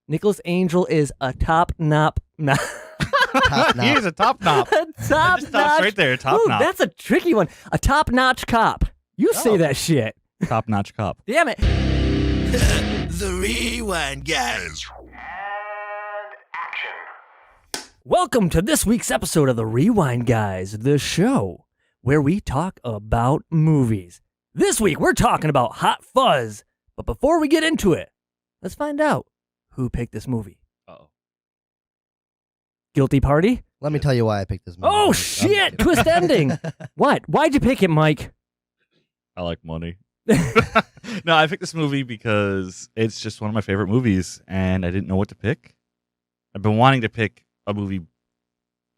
Nicholas Angel is a top-notch. He's a top knop. Top-notch. Right there, top Ooh, knop. that's a tricky one. A top-notch cop. You say that shit. Top notch cop. Damn it. The Rewind Guys. Welcome to this week's episode of the Rewind Guys, the show where we talk about movies. This week, we're talking about Hot Fuzz. But before we get into it, let's find out who picked this movie. Uh-oh. Guilty party? Let me tell you why I picked this movie. Oh, shit! Twist ending. What? Why'd you pick it, Mike? I like money. No, I picked this movie because it's just one of my favorite movies, and I didn't know what to pick. I've been wanting to pick a movie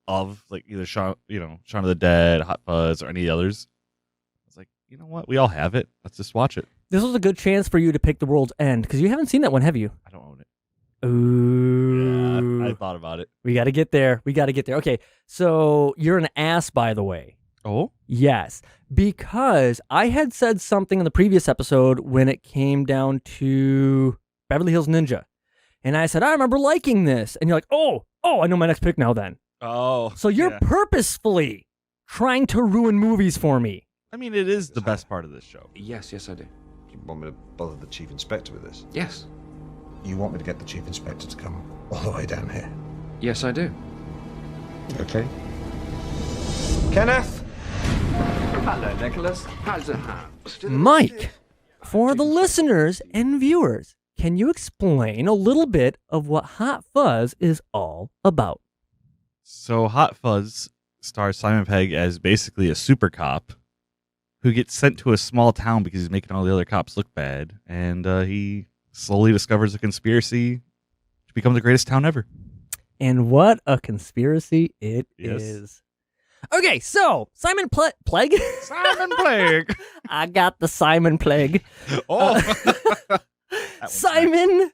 of like either Shaun of the Dead, Hot Fuzz, or any others. I was like, you know what? We all have it. Let's just watch it. This was a good chance for you to pick The World's End, because you haven't seen that one, have you? I don't own it. Ooh. Yeah, I thought about it. We got to get there. Okay, so you're an ass, by the way. Oh? Yes, because I had said something in the previous episode when it came down to Beverly Hills Ninja. And I said, I remember liking this. And you're like, oh, I know my next pick now then. Oh. So you're purposefully trying to ruin movies for me. I mean, it is the best part of this show. Yes, I do. You want me to bother the Chief Inspector with this? Yes. You want me to get the Chief Inspector to come all the way down here? Yes, I do. Okay. Kenneth? Hello, Nicholas. How's it? Mike, for the listeners and viewers, can you explain a little bit of what Hot Fuzz is all about? So Hot Fuzz stars Simon Pegg as basically a super cop who gets sent to a small town because he's making all the other cops look bad, and he slowly discovers a conspiracy to become the greatest town ever. And what a conspiracy it Yes. is. Okay, so Simon Plague? Simon Pegg. I got the Simon Plague. Oh. Simon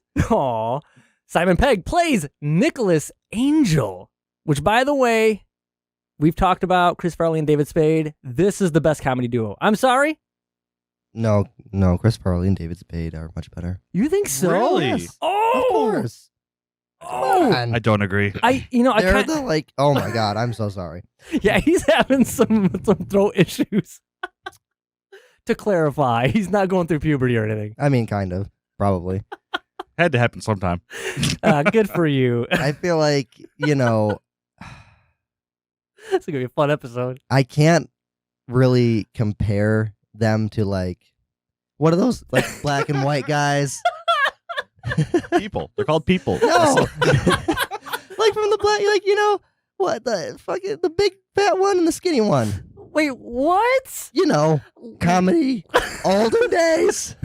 Pegg plays Nicholas Angel, which, by the way, we've talked about Chris Farley and David Spade. This is the best comedy duo. I'm sorry? No, Chris Farley and David Spade are much better. You think so? Really? Yes. Oh! Of course. Oh! I don't agree. They're oh my God, I'm so sorry. Yeah, he's having some throat issues. To clarify, he's not going through puberty or anything. I mean, kind of, probably. Had to happen sometime. Good for you. I feel like, It's going to be a fun episode. I can't really compare them to what are those, black and white guys? People. They're called people. No. From the black, what, the big fat one and the skinny one. Wait, what? Comedy, olden days.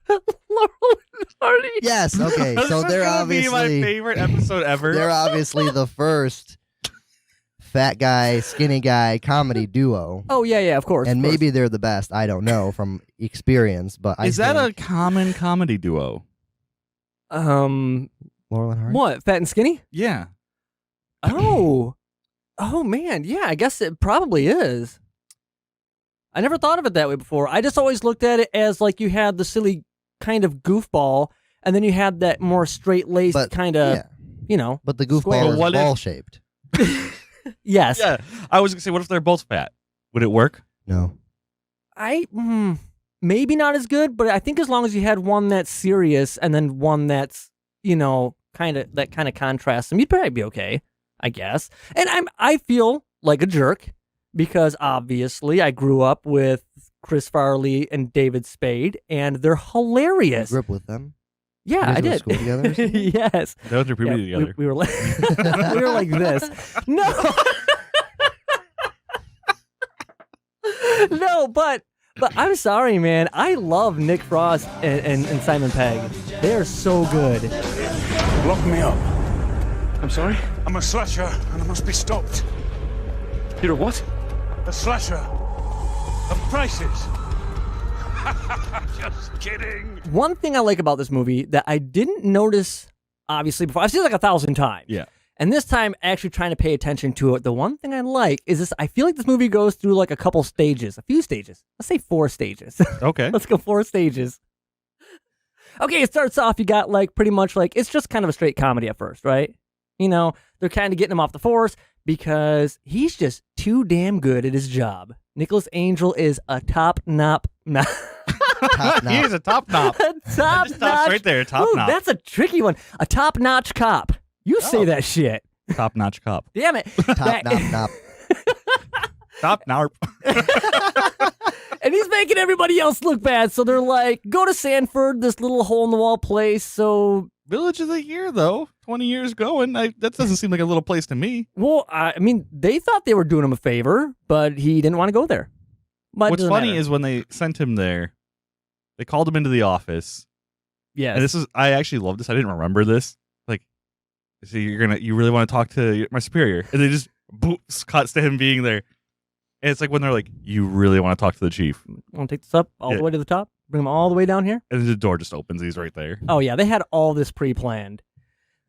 Laurel and Hardy? Yes, okay. So This they're is gonna obviously be my favorite episode ever. They're obviously the first fat guy, skinny guy comedy duo. Oh, yeah, of course. And of course. maybe they're the best. I don't know from experience, but Is that a common comedy duo? Laurel and Hardy? What, fat and skinny? Yeah. Oh man, yeah, I guess it probably is. I never thought of it that way before. I just always looked at it as you had the silly kind of goofball, and then you had that more straight-laced kind of, But the square. goofball is What if- ball-shaped. Yes. Yeah. I was going to say, what if they're both fat? Would it work? No. Maybe not as good, but I think as long as you had one that's serious and then one that's, kind of contrasts them, you'd probably be okay, I guess. And I feel like a jerk because obviously I grew up with Chris Farley and David Spade, and they're hilarious. You grew up with them? Yeah, I You guys did. go to school together or something? Yes. They went through puberty Yeah, together. we were like we were like this. No. No, but I'm sorry, man. I love Nick Frost and Simon Pegg. They are so good. Lock me up. I'm sorry? I'm a slasher, and I must be stopped. You're a what? A slasher of prices. Just kidding. One thing I like about this movie that I didn't notice, obviously, before. I've seen it 1,000 times. Yeah. And this time, actually trying to pay attention to it. The one thing I like is this. I feel like this movie goes through a couple stages, a few stages. Let's say 4 stages. Okay. Let's go 4 stages. Okay, it starts off, you got like pretty much like, it's just kind of a straight comedy at first, right? You know, they're kind of getting him off the force because he's just too damn good at his job. Nicholas Angel is a top notch. He is a top nop. Top Just stops notch. right there. Top Ooh, nop. that's a tricky one. A top notch cop. You say Oh. that shit. Top notch cop. Damn it. Top, nop. Top narp. And he's making everybody else look bad. So they're like, go to Sanford, this little hole in the wall place. So, Village of the Year, though. 20 years going. That doesn't seem like a little place to me. well, I mean, they thought they were doing him a favor, but he didn't want to go there. But What's funny is when they sent him there, they called him into the office. yes. And this is, I actually love this. I didn't remember this. Like, so you really want to talk to my superior. And they just cuts to him being there. And it's like when they're like, you really want to talk to the chief. Want to take this up all Yeah. the way to the top? Bring him all the way down here? And the door just opens. He's right there. Oh, yeah. They had all this pre-planned.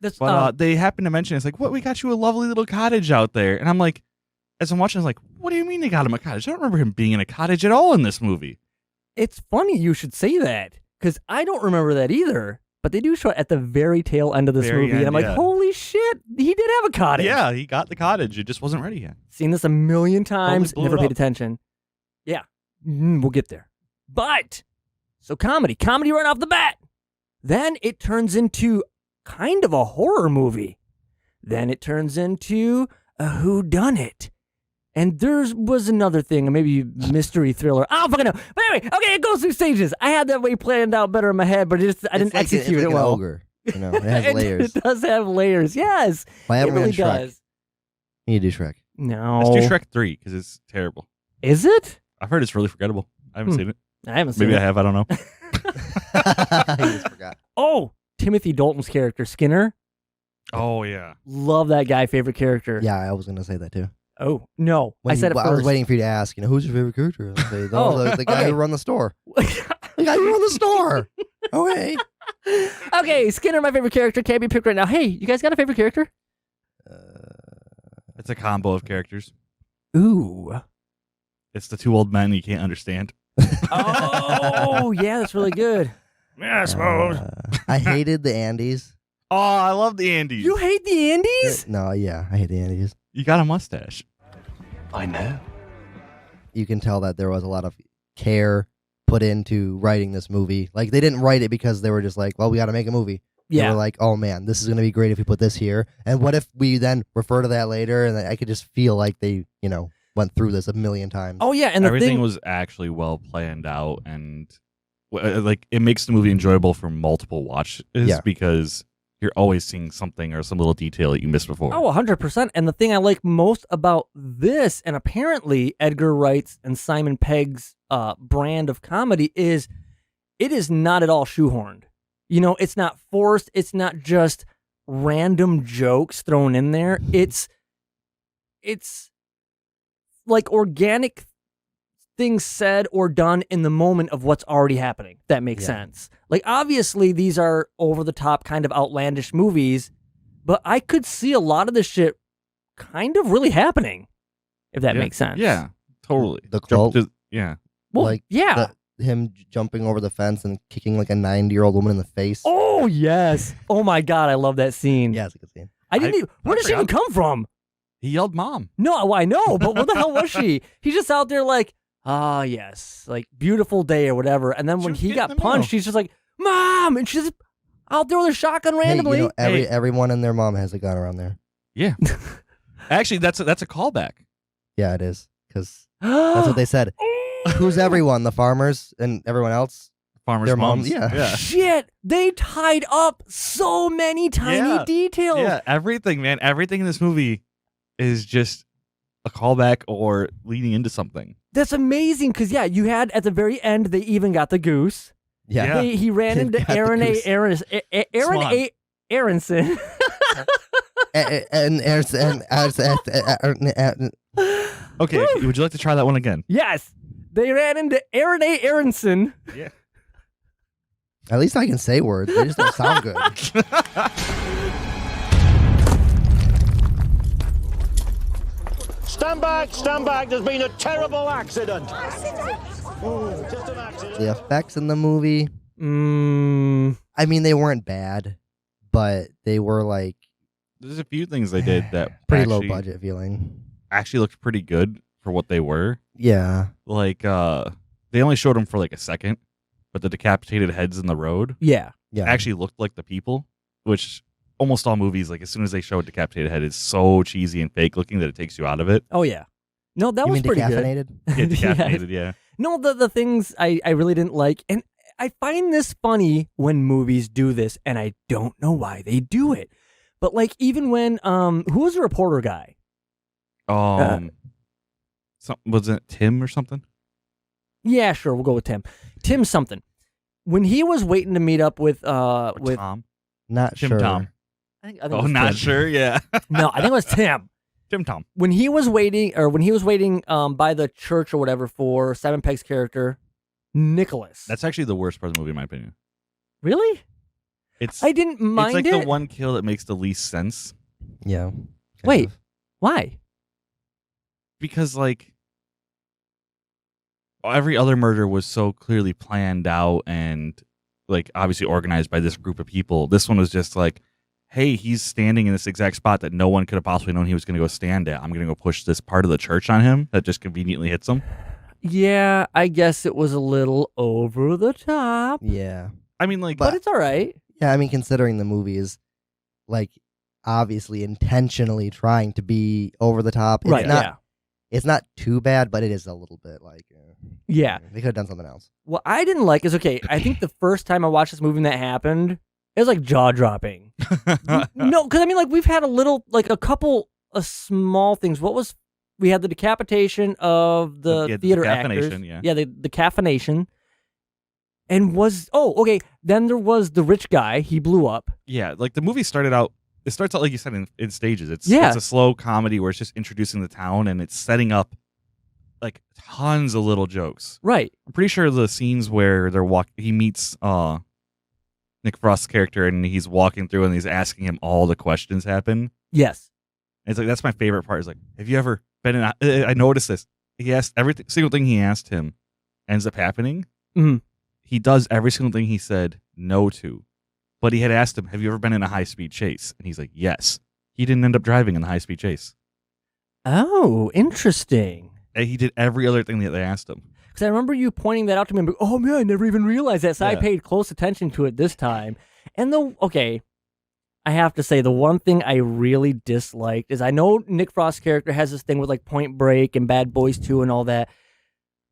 That's, But they happen to mention, it's like, what, we got you a lovely little cottage out there. And I'm like, as I'm watching, I was like, what do you mean they got him a cottage? I don't remember him being in a cottage at all in this movie. it's funny you should say that because I don't remember that either. But they do show it at the very tail end of this Very movie. And I'm end, like, yeah. holy shit, he did have a cottage. Yeah, he got the cottage. It just wasn't ready yet. Seen this a million times, blew never it paid up. attention. Yeah, we'll get there. But, so comedy right off the bat. Then it turns into kind of a horror movie. Then it turns into a whodunit. And there was another thing, maybe mystery thriller. I don't fucking know. But anyway, okay, it goes through stages. I had that way planned out better in my head, but I didn't execute it's it like an well. ogre. You know, it has layers. It does have layers, yes. Why It haven't we really done Shrek? does. You need to do Shrek. No. Let's do Shrek 3 because it's terrible. Is it? I've heard it's really forgettable. I haven't seen it. I haven't seen Maybe it. I have. I don't know. I just forgot. Oh, Timothy Dalton's character, Skinner. Oh, yeah. Love that guy. Favorite character. Yeah, I was gonna say that too. Oh, no. I said it I first. was waiting for you to ask. You know, who's your favorite character? I'll say, Oh, the guy okay. who run the store. The guy who run the store. Okay. Okay, Skinner, my favorite character. Can't be picked right now. Hey, you guys got a favorite character? It's a combo of characters. Ooh. It's the two old men you can't understand. Oh, yeah, that's really good. Yeah, I suppose. I hated the Andes. Oh, I love the Andes. You hate the Andes? No, yeah, I hate the Andes. You got a mustache. I know. You can tell that there was a lot of care put into writing this movie. Like, they didn't write it because they were just like, well, we got to make a movie. They Yeah. were like, oh man, this is going to be great if we put this here. And what if we then refer to that later? And I could just feel like they, you know, went through this a million times. Oh, yeah, and the Everything thing was actually well planned out, and like it makes the movie enjoyable for multiple watches Yeah. because you're always seeing something or some little detail that you missed before. Oh, 100%. And the thing I like most about this, and apparently Edgar Wright's and Simon Pegg's brand of comedy, is it is not at all shoehorned. You know, it's not forced. It's not just random jokes thrown in there. It's like organic things said or done in the moment of what's already happening. That makes Yeah. sense. Like, obviously, these are over-the-top kind of outlandish movies, but I could see a lot of this shit kind of really happening, if that Yeah. makes sense. Yeah, totally. The Jump cult. to- yeah. Well, Like, yeah. him jumping over the fence and kicking like a 90-year-old woman in the face. Oh, yes. Oh, my God. I love that scene. Yeah, it's a good scene. I didn't I- even, where I did she even forgot. come from? He yelled mom. No, well, I know, but where the hell was she? He's just out there like, ah, yes, like beautiful day or whatever. And then She when was he getting got the punched, mail. she's just like, Mom! And she's out there with her shotgun randomly. Hey, you know, Hey. everyone and their mom has a gun around there. Yeah. Actually, that's a callback. Yeah, it is. Because that's what they said. Who's everyone? The farmers and everyone else? Farmer's Their moms, moms. yeah. Yeah. Shit, they tied up so many tiny Yeah. details. Yeah, everything, man. Everything in this movie is just a callback or leading into something. That's amazing because, yeah, you had at the very end, they even got the goose. Yeah. Yeah. He ran They into got the Aaron goose. Aaron Swan. A. Aronson. Okay, would you like to try that one again? Yes, they ran into Aaron A. Aronson. Yeah. At least I can say words. They just don't sound good. Stand back. There's been a terrible accident. Just an accident. The effects in the movie, I mean, they weren't bad, but they were like There's a few things they did that pretty actually, low budget feeling. actually looked pretty good for what they were. Yeah. Like, they only showed them for like a second, but the decapitated heads in the road Yeah. Yeah. actually looked like the people, which almost all movies, like as soon as they show a decapitated head, is so cheesy and fake looking that it takes you out of it. Oh yeah. No, that you was mean pretty good. decaffeinated? Yeah, decapitated, yeah. No, the things I really didn't like, and I find this funny when movies do this, and I don't know why they do it. But like even when who was the reporter guy? Was it Tim or something? Yeah, sure, we'll go with Tim. Tim something. When he was waiting to meet up with Or with Tom? Not Tim sure. Tom. I think it Oh, was not Tim. sure. Yeah, No, I think it was Tim. Tim Tom. When he was waiting by the church or whatever for Simon Pegg's character, Nicholas. That's actually the worst part of the movie, in my opinion. Really? It's I didn't mind it's like it. the one kill that makes the least sense Yeah. kind Wait. of. Why? because like every other murder was so clearly planned out and like obviously organized by this group of people. This one was just like, hey, he's standing in this exact spot that no one could have possibly known he was going to go stand at. I'm going to go push this part of the church on him that just conveniently hits him. Yeah, I guess it was a little over the top, Yeah. I mean, like, but it's all right. Yeah, I mean, considering the movie is like obviously intentionally trying to be over the top. It's Right, Not, yeah. It's not too bad, but it is a little bit like. Yeah. They could have done something else. What I didn't like is, okay, I think the first time I watched this movie and that happened, it was like jaw-dropping. No, because I mean, like, we've had a couple of small things. We had the decapitation of the Yeah, the theater decaffeination, actors. yeah. Yeah, the decaffeination. And then there was the rich guy. He blew up. yeah, like the movie started out. It starts out like you said in stages. It's Yeah. a slow comedy where it's just introducing the town and it's setting up like tons of little jokes. Right. I'm pretty sure the scenes where he meets Nick Frost's character and he's walking through and he's asking him all the questions happen. Yes. And it's like that's my favorite part. Is like, have you ever been in? I noticed this. He asked single thing he asked him ends up happening. Mhm. He does every single thing he said no to. But he had asked him, have you ever been in a high-speed chase? And he's like, yes. He didn't end up driving in the high-speed chase. Oh, interesting. And he did every other thing that they asked him. Because I remember you pointing that out to me. And oh, man, I never even realized that. So I Yeah. paid close attention to it this time. And I have to say, the one thing I really disliked is I know Nick Frost's character has this thing with like Point Break and Bad Boys 2 and all that.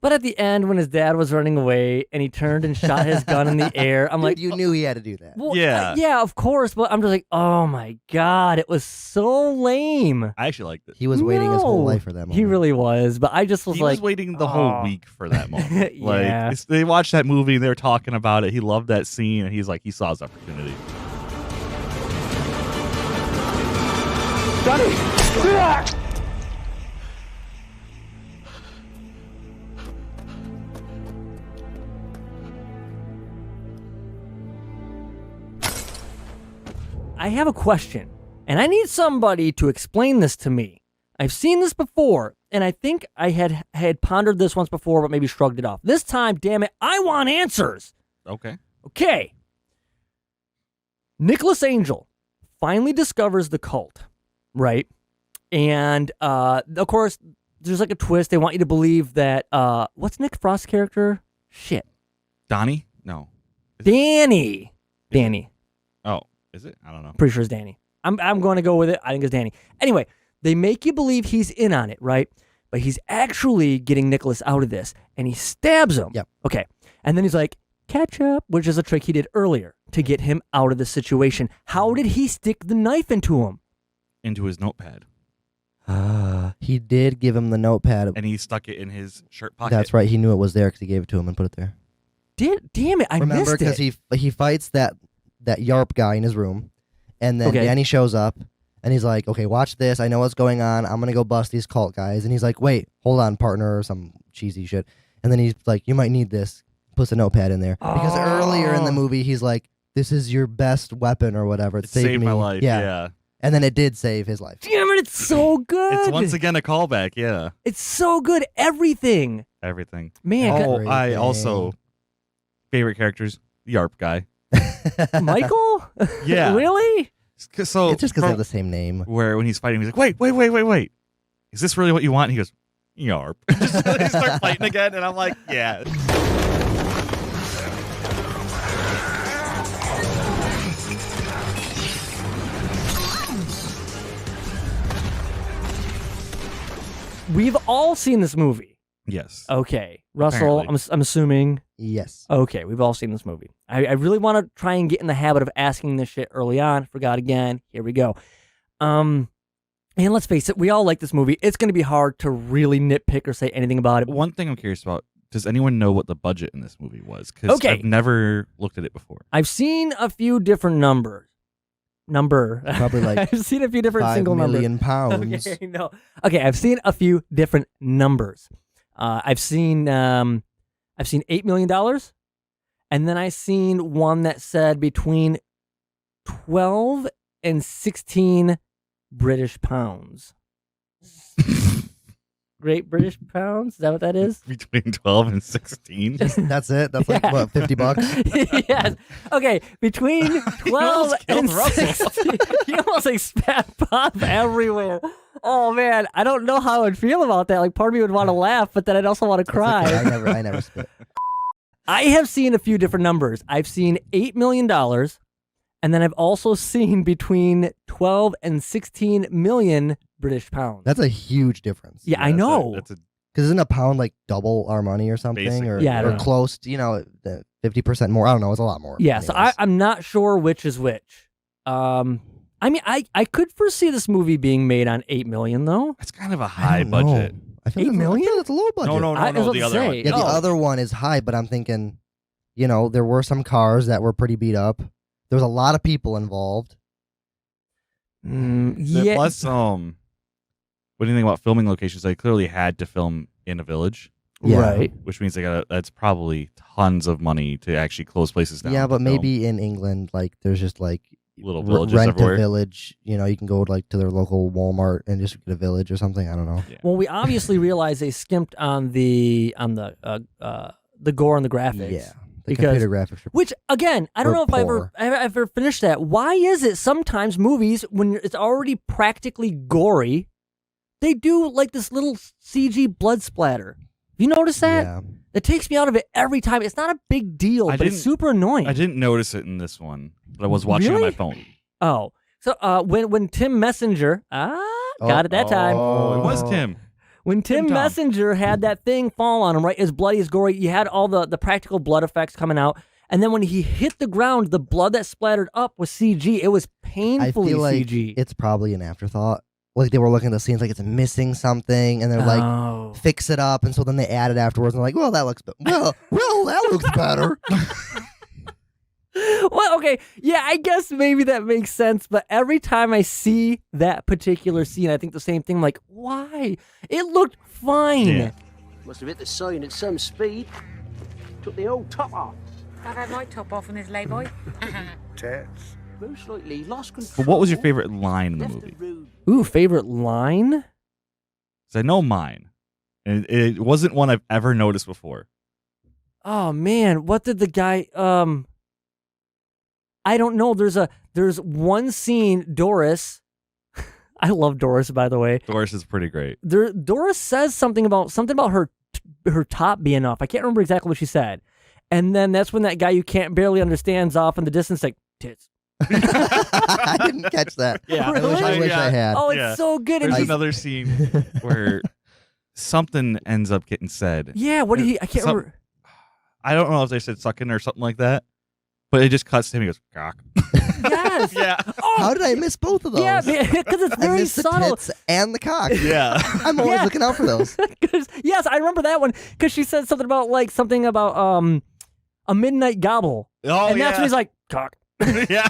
But at the end, when his dad was running away and he turned and shot his gun in the air, I'm like, you knew he had to do that. well, Yeah. yeah, of course. But I'm just like, oh my God, it was so lame. I actually liked it. He was waiting his whole No, life for that moment. He really was. But I just was He like, was waiting the whole oh. week for that moment. Yeah. Like they watched that movie and they were talking about it. He loved that scene and he's like, he saw his opportunity. Daddy! I have a question, and I need somebody to explain this to me. I've seen this before, and I think I had pondered this once before, but maybe shrugged it off. This time, damn it, I want answers. Okay. Okay. Nicholas Angel finally discovers the cult, right? And of course, there's like a twist. They want you to believe that what's Nick Frost's character? Shit, Donnie? No. Danny. Danny. Oh, is it? I don't know. Pretty sure it's Danny. I'm going to go with it. I think it's Danny. Anyway, they make you believe he's in on it, right? But he's actually getting Nicholas out of this, and he stabs him. Yep. Okay. And then he's like, ketchup, which is a trick he did earlier to get him out of the situation. How did he stick the knife into him? Into his notepad. He did give him the notepad. And he stuck it in his shirt pocket. That's right. He knew it was there because he gave it to him and put it there. Damn it, I Remember, missed it. because he fights that Yarp guy in his room, and then Okay. Danny shows up, and he's like, "Okay, watch this. I know what's going on. I'm gonna go bust these cult guys." And he's like, "Wait, hold on, partner," or some cheesy shit. And then he's like, "You might need this." Puts a notepad in there because earlier in the movie he's like, "This is your best weapon" or whatever. It saved me. my life. Yeah. And then it did save his life. Damn it, it's so good. It's once again a callback. Yeah. It's so good. Everything. Everything. Man, Oh, Oh, I Everything. also favorite characters. Yarp guy. Michael? Yeah. Really? So It's just because they have the same name. where when he's fighting, he's like, wait. Is this really what you want? And he goes, Yarp. Just they start fighting again, and I'm like, yeah. We've all seen this movie. Yes. Okay. Russell, I'm assuming. Yes. Okay, we've all seen this movie. I really want to try and get in the habit of asking this shit early on. Forgot again. Here we go. And let's face it, we all like this movie. It's going to be hard to really nitpick or say anything about it. One thing I'm curious about, does anyone know what the budget in this movie was? Because Okay. I've never looked at it before. I've seen a few different numbers. Probably like I've seen a few different 5 single million numbers. pounds. Okay, no. Okay, I've seen a few different numbers. I've seen $8 million, and then I seen one that said between 12 and 16 British pounds. Great British pounds? Is that what that is? Between 12 and 16? That's it. That's like Yeah. what, $50? Yes. Okay, between 12 and killed Russell. 16. You almost like spat pop everywhere. Oh man, I don't know how I'd feel about that. Like part of me would want to laugh, but then I'd also want to cry. Okay, I never spit. I have seen a few different numbers. I've seen $8 million, and then I've also seen between 12 and 16 million British pounds. That's a huge difference. Yeah, I know. That's a Because isn't a pound like double our money or something? Basically. Or, Yeah, I don't or know. close to, 50% more. I don't know. It's a lot more. Yeah, so Anyways. I'm not sure which is which. I mean, I could foresee this movie being made on 8 million though. That's kind of a I high don't know. budget. I feel 8 million? That's a low budget. No, I was about the to other one. say, Yeah, the Oh. other one is high, but I'm thinking, there were some cars that were pretty beat up. There was a lot of people involved. Yeah. Plus, what do you think about filming locations? They clearly had to film in a village, Yeah. Right. which means that's probably tons of money to actually close places down. Yeah, to but film. maybe in England, like there's just like little villages rent everywhere. a village. You can go like to their local Walmart and just get a village or something. I don't know. Well, we obviously realize they skimped on the gore and the graphics. Yeah, the Because- computer graphics. Which again, I don't Or know if poor. I've ever finished that. Why is it sometimes movies when it's already practically gory, they do like this little CG blood splatter? You notice that? Yeah. It takes me out of it every time. It's not a big deal, I but it's didn't- super annoying. I didn't notice it in this one, but I was watching on my Really? phone. Oh, so when Tim Messenger got it that time. Oh, it was Tim. When Tim Tom. Messenger had that thing fall on him, right? As bloody, as gory, you had all the practical blood effects coming out. And then when he hit the ground, the blood that splattered up was CG. It was I painfully feel like CG. it's probably an afterthought. Like they were looking at the scenes like it's missing something, and they're like, Oh. fix it up, and so then they add it afterwards, and like, well, that looks well, that looks better. Well, okay. Yeah, I guess maybe that makes sense. But every time I see that particular scene, I think the same thing. I'm like, why? It looked fine. Yeah. Must have hit the sign at some speed. Took the old top off. I've had my top off on this layboy. Tits. Most likely lost control. But what was your favorite line in the Left movie? road. Ooh, favorite line? 'Cause I know mine, and it wasn't one I've ever noticed before. Oh man, what did the guy? I don't know. There's one scene. Doris, I love Doris, by the way. Doris is pretty great. Doris says something about her top being off. I can't remember exactly what she said. And then that's when that guy you can't barely understand's off in the distance, like tits. I didn't catch that. Yeah, I wish I Really? had. Oh, it's Yeah. so good. And There's he's- another scene where something ends up getting said. yeah, what did he? I can't Some- remember. I don't know if they said sucking or something like that, but it just cuts to him. He goes, cock. Yes. Yeah. Oh, How did I miss both of those? yeah, because it's I very missed the subtle. tits and the cock. Yeah. I'm always Yeah. looking out for those. 'Cause- yes, I remember that one because she said something about a midnight gobble, Oh, and that's yeah. when he's like cock. Yeah.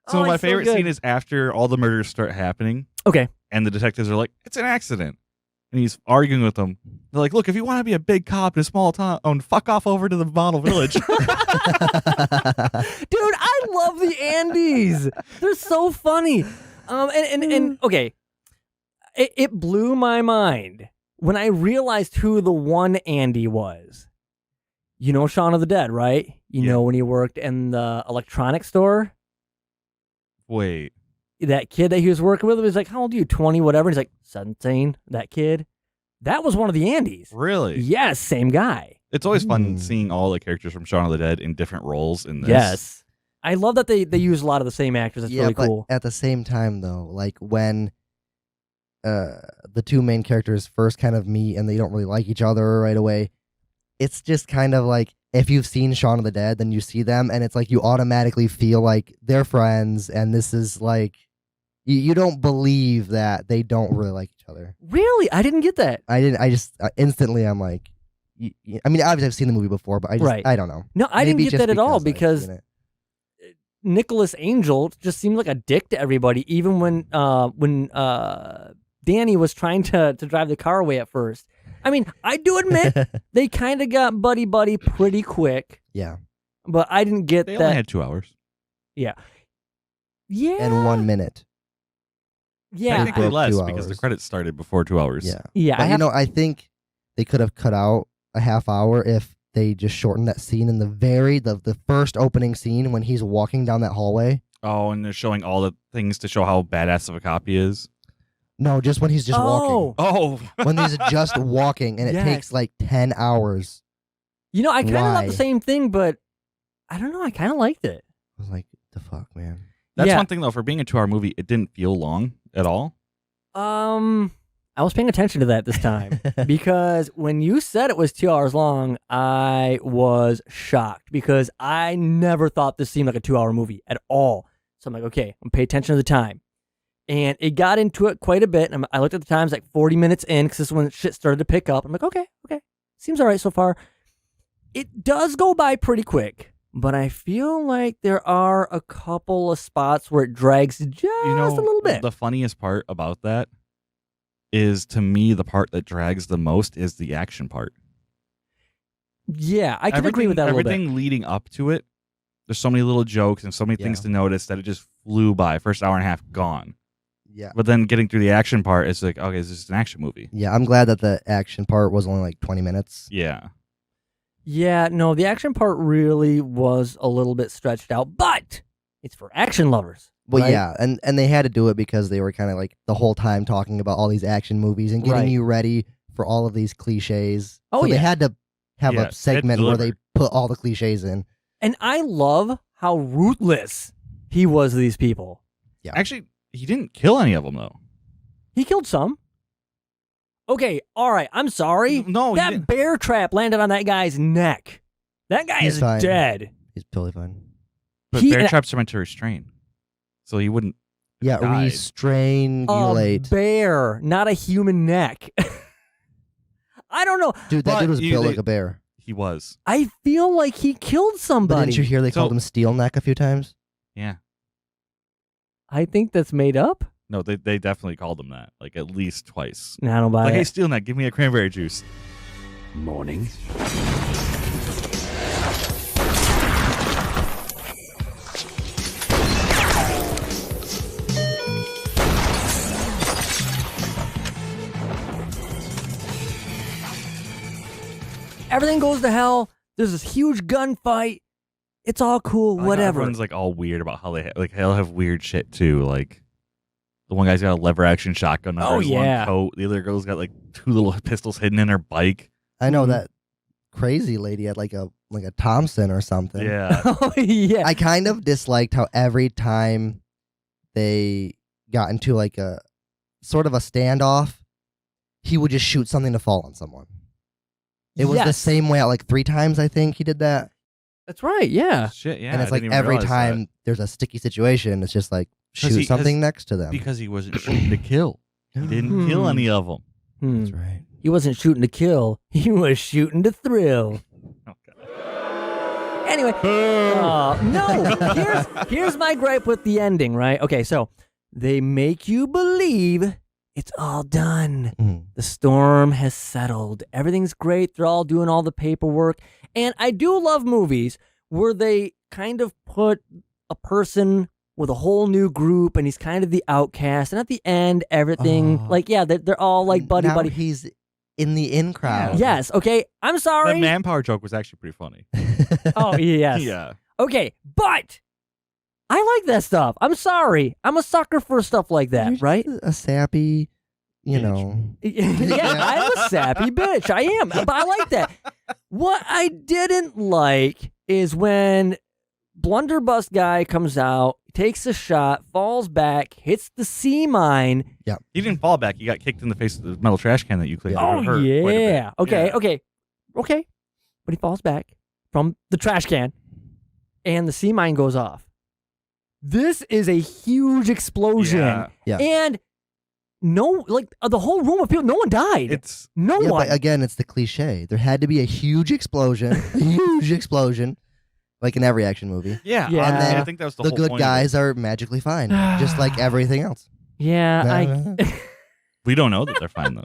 So Oh, my it's so favorite good. scene is after all the murders start happening, Okay. and the detectives are like, "It's an accident," and he's arguing with them. They're like, "Look, if you want to be a big cop in a small town, fuck off over to the model village." Dude, I love the Andes. They're so funny. And okay, it blew my mind when I realized who the one Andy was. You know Shaun of the Dead, right? You know when he worked in the electronics store? Wait. That kid that he was working with was like, how old are you? 20, whatever. He's like, 17, that kid. That was one of the Andys. Really? Yes, same guy. It's always fun seeing all the characters from Shaun of the Dead in different roles in this. Yes. I love that they use a lot of the same actors. It's really but cool. at the same time, though, like when the two main characters first kind of meet and they don't really like each other right away, it's just kind of like, if you've seen Shaun of the Dead, then you see them, and it's like you automatically feel like they're friends, and this is like, you don't believe that they don't really like each other. Really? I didn't get that. I didn't. I just instantly, I'm like, I mean, obviously I've seen the movie before, but I don't know. No, I Maybe didn't get just that at all I've because seen it. Nicholas Angel just seemed like a dick to everybody, even when Danny was trying to drive the car away at first. I mean, I do admit they kind of got buddy pretty quick. Yeah. But I didn't get They that. only had 2 hours. Yeah. Yeah. And 1 minute. Yeah. Technically broke less 2 because the hours. credits started before 2 hours. Yeah. Yeah. But I think they could have cut out a half hour if they just shortened that scene in the first opening scene when he's walking down that hallway. Oh, and they're showing all the things to show how badass of a cop he is. No, just when he's just walking. Oh. When he's just walking, and it Yes. takes like 10 hours. You know, I kind of thought Why? the same thing, but I don't know. I kind of liked it. I was like, the fuck, man. That's Yeah. one thing, though. For being a 2 hour movie, it didn't feel long at all. I was paying attention to that this time because when you said it was 2 hours long, I was shocked because I never thought this seemed like a 2 hour movie at all. So I'm like, okay, I'm pay attention to the time. And it got into it quite a bit. And I looked at the times like 40 minutes in because this is when shit started to pick up. I'm like, okay. Seems all right so far. It does go by pretty quick, but I feel like there are a couple of spots where it drags just a little bit. The funniest part about that is, to me, the part that drags the most is the action part. Yeah, I can agree with that a little bit. Everything leading up to it, there's so many little jokes and so many things to notice that it just flew by. First hour and a half gone. Yeah. But then getting through the action part, it's like, okay, this is an action movie. Yeah, I'm glad that the action part was only like 20 minutes. Yeah. Yeah, no, the action part really was a little bit stretched out, but it's for action lovers. Well, right? yeah, and they had to do it because they were kind of like the whole time talking about all these action movies and getting Right. you ready for all of these cliches. Oh, so yeah. they had to have Yeah, a segment they where delivered. they put all the cliches in. And I love how ruthless he was to these people. Yeah. Actually, he didn't kill any of them, though. He killed some. Okay, all right, I'm sorry. No, he that didn't. bear trap landed on that guy's neck. That guy He's is fine. dead. He's totally fine. But He- bear traps are meant to restrain. So he wouldn't. Yeah, died. restrainulate. A bear, not a human neck. I don't know. Dude, that But dude was you- built they- like a bear. He was. I feel like he killed But somebody. didn't you hear they So- called him Steel Neck a few times? Yeah. I think that's made up. No, they definitely called him that. Like, at least twice. Nah, I don't buy Like, hey, it. Steel Neck, give me a cranberry juice. Morning. Everything goes to hell. There's this huge gunfight. It's all cool, I know whatever. Everyone's like all weird about how they'll have weird shit too. Like, the one guy's got a lever action shotgun under Oh, his yeah. long coat. The other girl's got like 2 little pistols hidden in her bike. I know Mhm. that crazy lady had like a Thompson or something. Yeah. Oh, yeah. I kind of disliked how every time they got into like a sort of a standoff, he would just shoot something to fall on someone. It was the Yes. same way out like 3 times, I think he did that. That's right, yeah. Shit, yeah. and it's I like didn't even every realize time that. there's a sticky situation, it's just like 'Cause shoot something next to them. Because he wasn't shooting to kill. He didn't kill any of them. That's right. He wasn't shooting to kill. He was shooting to thrill. Oh, God. Anyway, no. Here's my gripe with the ending, right? Okay, so they make you believe it's all done. Mhm. The storm has settled. Everything's great. They're all doing all the paperwork. And I do love movies where they kind of put a person with a whole new group and he's kind of the outcast. And at the end, everything, Oh. like, yeah, they're all like buddy. Now he's in the in crowd. Yes. Okay. I'm sorry. That manpower joke was actually pretty funny. Oh yes. Yeah. Okay, but I like that stuff. I'm sorry. I'm a sucker for stuff like that, You're right? a sappy, you Bitch. know. Yeah, I'm a sappy bitch. I am, but I like that. What I didn't like is when Blunderbuss guy comes out, takes a shot, falls back, hits the sea mine. He didn't fall back. He got kicked in the face with the metal trash can that you cleaned. Oh It hurt quite a bit. yeah. Okay. Yeah. Okay. But he falls back from the trash can, and the sea mine goes off. This is a huge explosion. Yeah. And the whole room of people, no one died. It's no Yeah, one. but again, it's the cliche. There had to be a huge explosion, like in every action movie. yeah. Yeah. And then I think that was the The whole good point of it. guys are magically fine, just like everything else. Yeah, We don't know that they're fine though.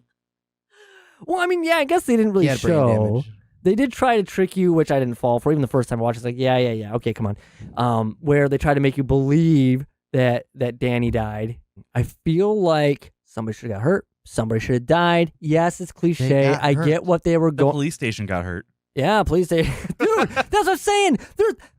well, I mean, yeah, I guess they didn't really He had brain show. damage. They did try to trick you, which I didn't fall for. Even the first time I watched, it's like, yeah, okay, come on. Where they try to make you believe that Danny died. I feel like somebody should have got hurt. Somebody should have died. Yes, it's cliche. got I hurt. get what they were The going. police station got hurt. Yeah, police station. Dude, that's what I'm saying.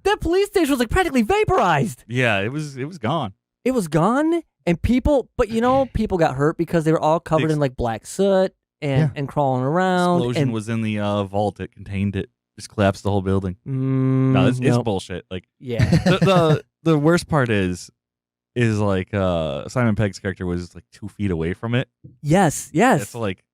That police station was like practically vaporized. Yeah, it was gone. It was gone, and people got hurt because they were all covered in like black soot and crawling around. Explosion and, was in the vault that contained it. Just collapsed the whole building. no, It's bullshit. Like yeah. the worst part is like Simon Pegg's character was like 2 feet away from it. Yes. It's like,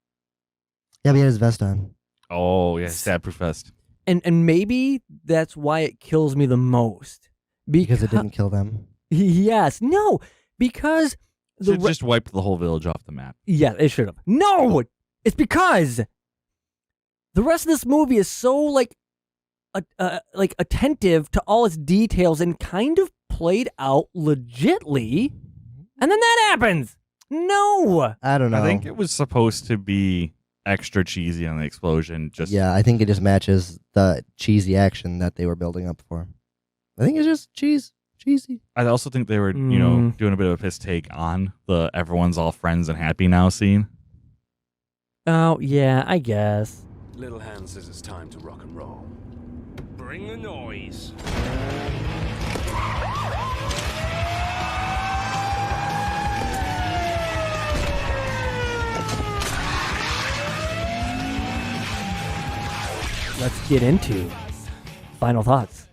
Yeah, but he had his vest on. oh yeah, stab-proof vest. And maybe that's why it kills me the most. Because it didn't kill them. Yes. No. Because Should just wiped the whole village off the map. yeah, it should have. No. It's because the rest of this movie is so like attentive to all its details and kind of played out legitly, and then that happens. No. I don't know. I think it was supposed to be extra cheesy on the explosion. Just Yeah, I think it just matches the cheesy action that they were building up for. I think it's just cheesy. I also think they were, doing a bit of a piss take on the everyone's all friends and happy now scene. Oh yeah, I guess. Little hand says it's time to rock and roll. Bring the noise. Let's get into final thoughts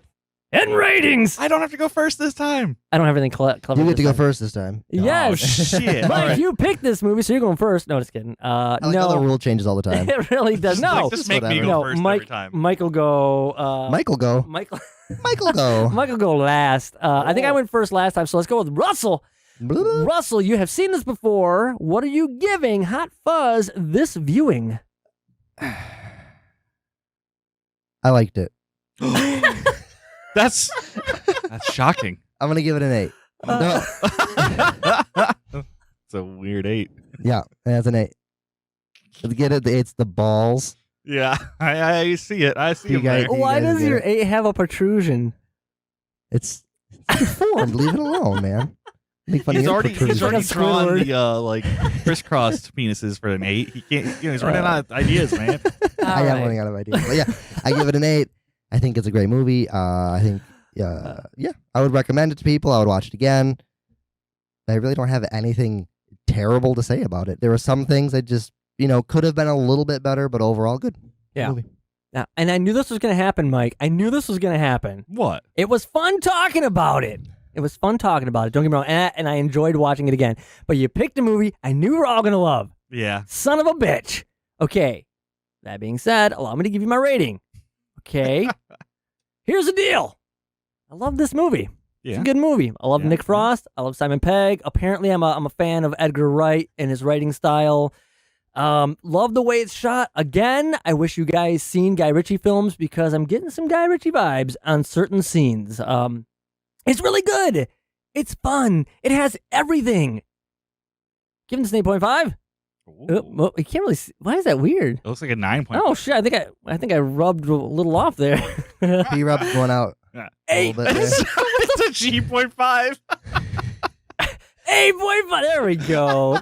and ratings. I don't have to go first this time. I don't have anything covered. You get to this go time. first this time. Yes. Oh, shit. Mike, All right. you picked this movie, so you're going first. No, just kidding. I like how the No, rule changes all the time. it really does. No, Just make me whatever. go no. first Mike, every time. Mike will go. Michael go. Michael, Michael go. Michael go last. I think I went first last time, so let's go with Russell. Blah. Russell, you have seen this before. What are you giving Hot Fuzz this viewing? I liked it. That's shocking. I'm gonna give it an 8. No. It's a weird 8. Yeah, that's an 8. Get it? It's the balls. Yeah, I see it. I see You it. guys- there. Why guys does get your it? 8 have a protrusion? It's deformed. Leave it alone, man. Make fun He's of your already protrusion. drawn Squidward. the like crisscrossed penises for an 8. He can't. He's running out of ideas, man. I am running out of ideas. But yeah, I give it an 8. I think it's a great movie. I think, I would recommend it to people. I would watch it again. I really don't have anything terrible to say about it. There were some things that just, could have been a little bit better, but overall good. Yeah. Movie. Now, and I knew this was going to happen, Mike. I knew this was going to happen. What? It was fun talking about it. Don't get me wrong. And I enjoyed watching it again. But you picked a movie I knew we were all going to love. Yeah. Son of a bitch. Okay. That being said, allow me to give you my rating. Okay. Here's the deal. I love this movie. It's Yeah. a good movie. I love Yeah. Nick Frost. I love Simon Pegg. Apparently, I'm a fan of Edgar Wright and his writing style. Love the way it's shot. Again, I wish you guys seen Guy Ritchie films because I'm getting some Guy Ritchie vibes on certain scenes. It's really good. It's fun. It has everything. Give this an 8.5. Well, you can't really see. Why is that weird? It looks like a 9. Oh shit! I think I rubbed a little off there. P-Rub going out. Yeah. A little bit there. It's a G.5. 8.5. There we go.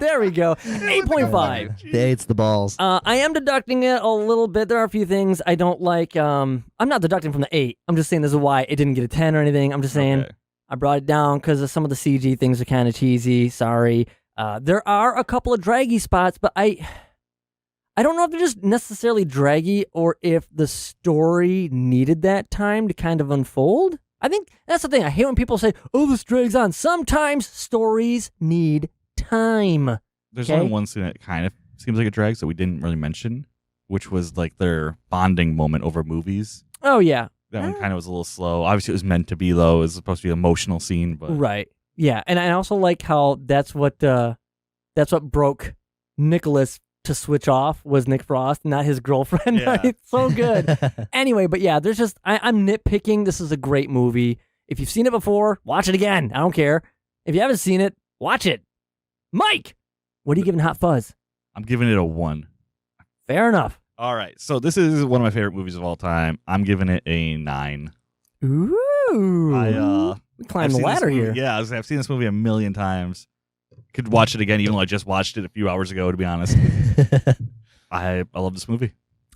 8.5. They hates the balls. I am deducting it a little bit. There are a few things I don't like. I'm not deducting from the 8. I'm just saying this is why it didn't get a 10 or anything. I'm just saying I brought it down because some of the CG things are kind of cheesy. Sorry. There are a couple of draggy spots, but I don't know if they're just necessarily draggy or if the story needed that time to kind of unfold. I think that's the thing. I hate when people say, oh, this drags on. Sometimes stories need time. There's only one scene that kind of seems like it drags that we didn't really mention, which was like their bonding moment over movies. Oh, yeah. That one kind of was a little slow. Obviously, it was meant to be, though. It was supposed to be an emotional scene. But Right. Yeah. And I also like how that's what broke Nicholas to switch off was Nick Frost, not his girlfriend. Yeah. Right? So good. Anyway, but yeah, there's just, I'm nitpicking. This is a great movie. If you've seen it before, watch it again. I don't care. If you haven't seen it, watch it. Mike, what are you giving Hot Fuzz? I'm giving it a 1. Fair enough. All right. So this is one of my favorite movies of all time. I'm giving it a 9. Ooh. We climbed the ladder here. Yeah, I've seen this movie a million times. Could watch it again, even though I just watched it a few hours ago, to be honest. I love this movie.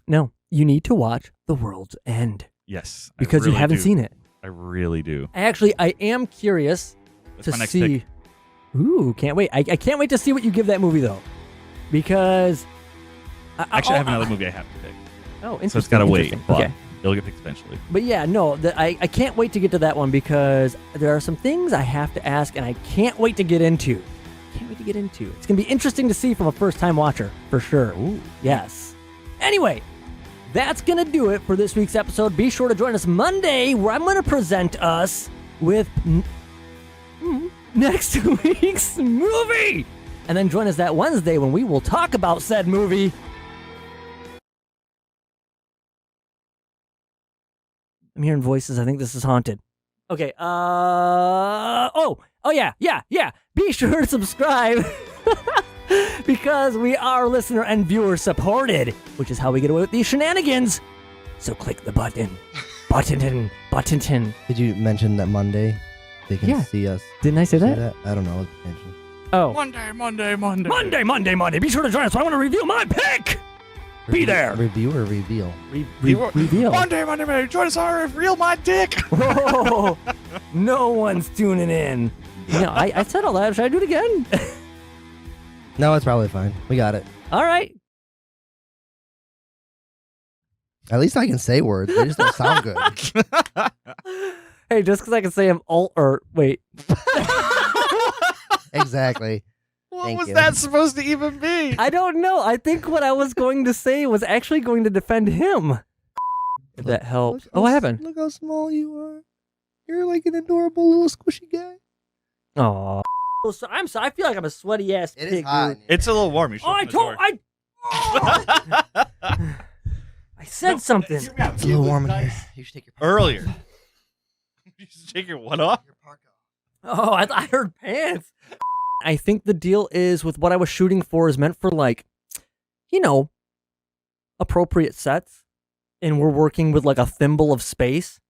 No, you need to watch The World's End. Yes. Because you haven't seen it. I really do. I am curious That's to my next see. pick. Ooh, can't wait. I can't wait to see what you give that movie, though. Because. Actually, I have another movie I have to pick. Oh, interesting. So it's got to wait. Interesting. But Okay. it'll get picked eventually. But yeah, no, I can't wait to get to that one because there are some things I have to ask and I can't wait to get into. It's going to be interesting to see from a first-time watcher, for sure. Ooh. Yes. Anyway, that's going to do it for this week's episode. Be sure to join us Monday, where I'm going to present us with next week's movie. And then join us that Wednesday when we will talk about said movie. I'm hearing voices. I think this is haunted. Okay, Oh, yeah. Be sure to subscribe because we are listener and viewer supported, which is how we get away with these shenanigans. So click the button. Button. Did you mention that Monday they can see us? Didn't I say that? I don't know. Mention. Oh. Monday. Be sure to join us. I want to review my pick. Be there. Review or reveal? Reveal. Monday. Join us on Reel My Dick. Oh, no one's tuning in. I said all that. Should I do it again? No, it's probably fine. We got it. All right. At least I can say words. They just don't sound good. Hey, just because I can say I'm wait. Exactly. What Thank was you. that supposed to even be? I don't know. I think what I was going to say was actually going to defend him. If that helps. What happened? Look how small you are. You're like an adorable little squishy guy. Aw. So, I'm sorry. I feel like I'm a sweaty ass pig. It is hot. It's a little warm. You should open the door. I said something. It's a little warm in here. You should take your Earlier. You should take your what off? Oh, I heard pants. I think the deal is with what I was shooting for is meant for appropriate sets. And we're working with like a thimble of space.